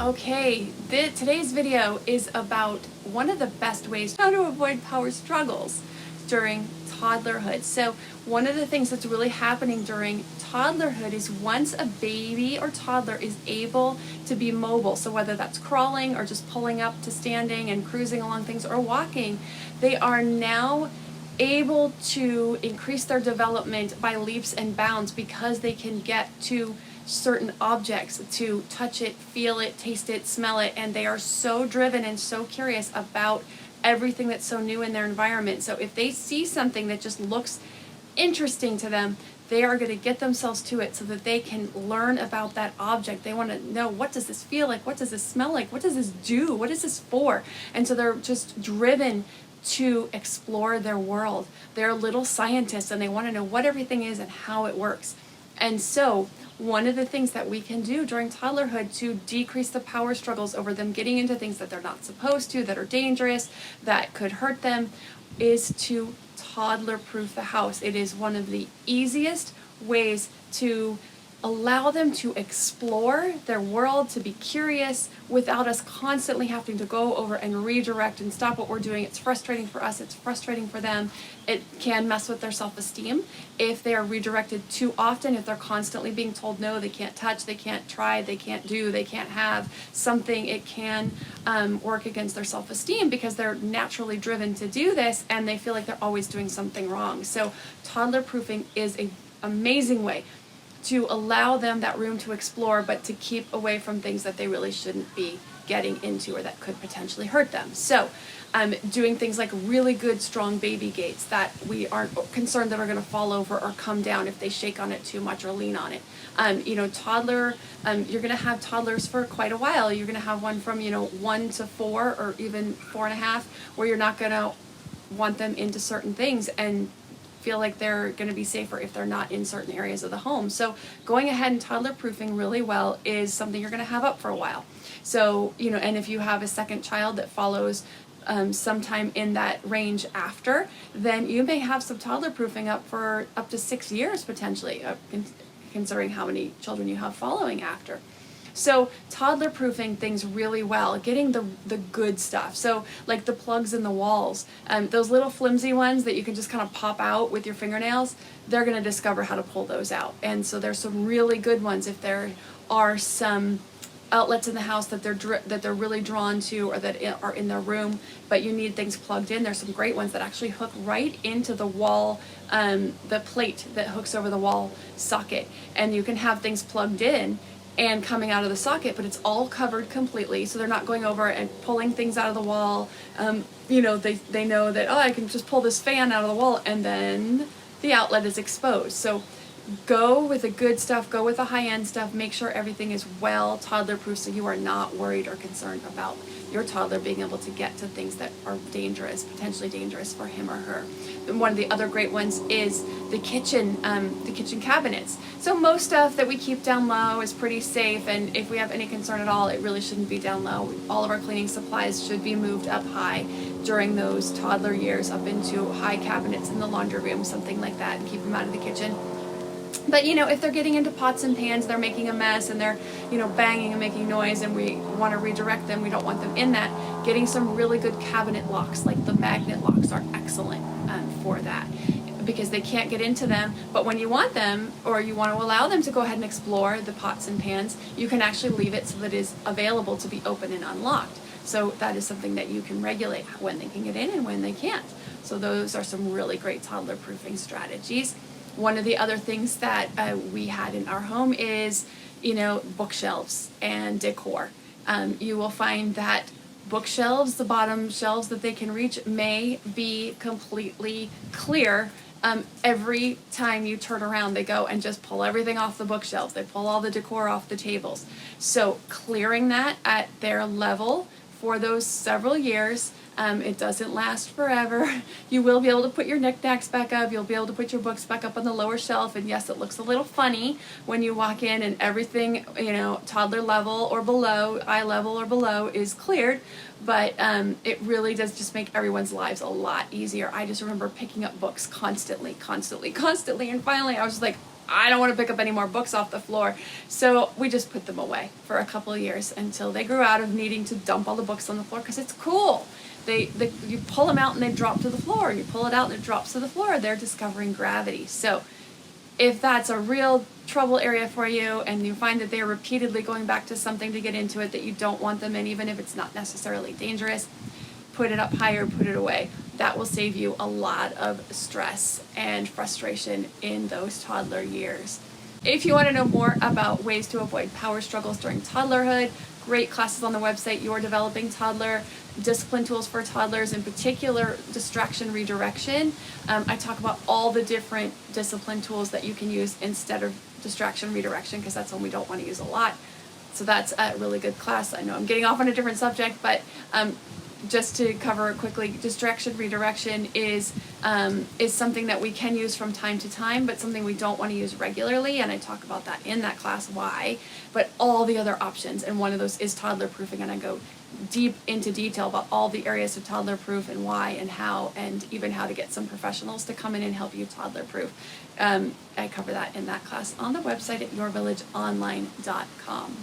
Okay, today's video is about one of the best ways how to avoid power struggles during toddlerhood. So one of the things that's really happening during toddlerhood is once a baby or toddler is able to be mobile, so whether that's crawling or just pulling up to standing and cruising along things or walking, they are now able to increase their development by leaps and bounds because they can get to certain objects, to touch it, feel it, taste it, smell it, and they are so driven and so curious about everything that's so new in their environment. So if they see something that just looks interesting to them, they are going to get themselves to it so that they can learn about that object. They want to know, what does this feel like? What does this smell like? What does this do? What is this for? And so they're just driven to explore their world. They're little scientists and they want to know what everything is and how it works. And so one of the things that we can do during toddlerhood to decrease the power struggles over them getting into things that they're not supposed to, that are dangerous, that could hurt them, is to toddler proof the house. It is one of the easiest ways to allow them to explore their world, to be curious without us constantly having to go over and redirect and stop what we're doing. It's frustrating for us, it's frustrating for them. It can mess with their self-esteem if they are redirected too often, if they're constantly being told no, they can't touch, they can't try, they can't do, they can't have something. It can work against their self-esteem because they're naturally driven to do this and they feel like they're always doing something wrong. So toddler proofing is an amazing way to allow them that room to explore, but to keep away from things that they really shouldn't be getting into or that could potentially hurt them. So doing things like really good strong baby gates that we aren't concerned that are going to fall over or come down if they shake on it too much or lean on it. Toddler, you're going to have toddlers for quite a while. You're going to have one from 1 to 4 or even 4.5, where you're not going to want them into certain things and feel like they're going to be safer if they're not in certain areas of the home. So going ahead and toddler proofing really well is something you're going to have up for a while. So, and if you have a second child that follows sometime in that range after, then you may have some toddler proofing up for up to 6 years potentially, considering how many children you have following after. So toddler proofing things really well, getting the good stuff. So like the plugs in the walls, those little flimsy ones that you can just kind of pop out with your fingernails, they're going to discover how to pull those out. And so there's some really good ones if there are some outlets in the house that they're really drawn to or that are in their room, but you need things plugged in. There's some great ones that actually hook right into the wall, the plate that hooks over the wall socket, and you can have things plugged in and coming out of the socket, but it's all covered completely, so they're not going over and pulling things out of the wall. They know that, I can just pull this fan out of the wall and then the outlet is exposed. So go with the good stuff, go with the high-end stuff, make sure everything is well toddler proof so you are not worried or concerned about your toddler being able to get to things that are dangerous, potentially dangerous for him or her. And one of the other great ones is the kitchen cabinets. So most stuff that we keep down low is pretty safe, and if we have any concern at all, it really shouldn't be down low. All of our cleaning supplies should be moved up high during those toddler years, up into high cabinets in the laundry room, something like that, and keep them out of the kitchen. But if they're getting into pots and pans, they're making a mess and they're banging and making noise, and we want to redirect them, we don't want them in that, getting some really good cabinet locks like the magnet locks are excellent for that, because they can't get into them. But when you want them, or you want to allow them to go ahead and explore the pots and pans, you can actually leave it so that it is available to be open and unlocked. So that is something that you can regulate when they can get in and when they can't. So those are some really great toddler proofing strategies. One of the other things that we had in our home is, bookshelves and decor. You will find that bookshelves, the bottom shelves that they can reach, may be completely clear. Every time you turn around, they go and just pull everything off the bookshelves. They pull all the decor off the tables. So clearing that at their level for those several years. It doesn't last forever. You will be able to put your knickknacks back up. You'll be able to put your books back up on the lower shelf. And yes, it looks a little funny when you walk in and everything, toddler level or below, eye level or below is cleared. But it really does just make everyone's lives a lot easier. I just remember picking up books constantly. And finally I was just like, I don't want to pick up any more books off the floor. So we just put them away for a couple of years until they grew out of needing to dump all the books on the floor, because it's cool. You pull them out and they drop to the floor. You pull it out and it drops to the floor. They're discovering gravity. So if that's a real trouble area for you and you find that they're repeatedly going back to something to get into it that you don't want them in, even if it's not necessarily dangerous, put it up higher, put it away. That will save you a lot of stress and frustration in those toddler years. If you want to know more about ways to avoid power struggles during toddlerhood, great classes on the website, Your Developing Toddler, discipline tools for toddlers, in particular distraction redirection. I talk about all the different discipline tools that you can use instead of distraction redirection, because that's one we don't want to use a lot. So that's a really good class. I know I'm getting off on a different subject, but just to cover it quickly, distraction redirection is something that we can use from time to time, but something we don't want to use regularly, and I talk about that in that class, why. But all the other options, and one of those is toddler proofing, and I go deep into detail about all the areas of toddler proof and why and how, and even how to get some professionals to come in and help you toddler proof. I cover that in that class on the website at yourvillageonline.com.